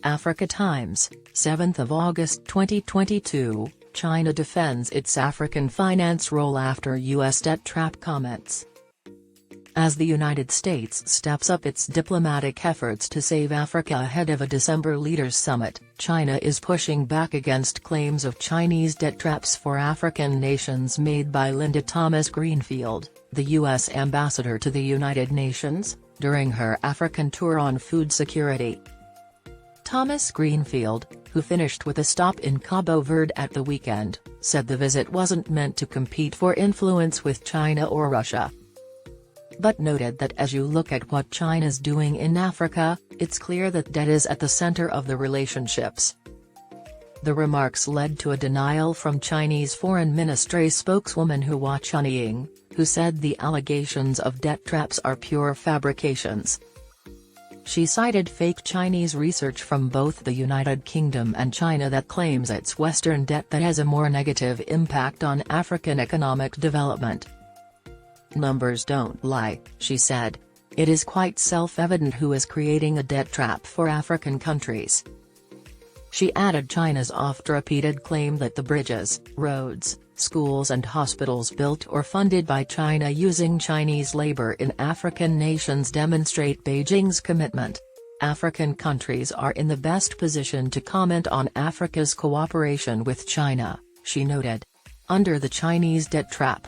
Africa Times, 7th of August 2022, China defends its African finance role after U.S. debt trap comments. As the United States steps up its diplomatic efforts to save Africa ahead of a December leaders' summit, China is pushing back against claims of Chinese debt traps for African nations made by Linda Thomas-Greenfield, the U.S. ambassador to the United Nations, during her African tour on food security. Thomas-Greenfield, who finished with a stop in Cabo Verde at the weekend, said the visit wasn't meant to compete for influence with China or Russia, but noted that as you look at what China's doing in Africa, it's clear that debt is at the center of the relationships. The remarks led to a denial from Chinese Foreign Ministry spokeswoman Hua Chunying, who said the allegations of debt traps are pure fabrications. She cited fake Chinese research from both the United Kingdom and China that claims it's Western debt that has a more negative impact on African economic development. "Numbers don't lie," she said. "It is quite self-evident who is creating a debt trap for African countries." She added China's oft-repeated claim that the bridges, roads, schools and hospitals built or funded by China using Chinese labor in African nations demonstrate Beijing's commitment. African countries are in the best position to comment on Africa's cooperation with China, she noted. Under the Chinese debt trap,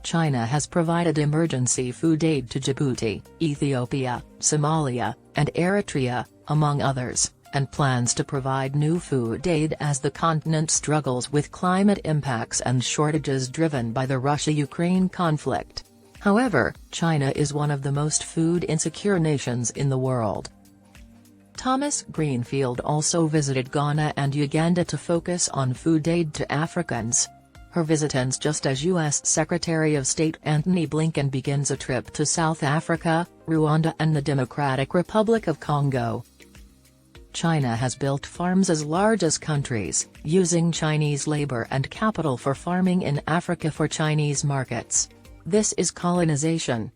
China has provided emergency food aid to Djibouti, Ethiopia, Somalia, and Eritrea, among others, and plans to provide new food aid as the continent struggles with climate impacts and shortages driven by the Russia-Ukraine conflict. However, China is one of the most food-insecure nations in the world. Thomas-Greenfield also visited Ghana and Uganda to focus on food aid to Africans. Her visit ends just as U.S. Secretary of State Antony Blinken begins a trip to South Africa, Rwanda and the Democratic Republic of Congo. China has built farms as large as countries, using Chinese labor and capital for farming in Africa for Chinese markets. This is colonization,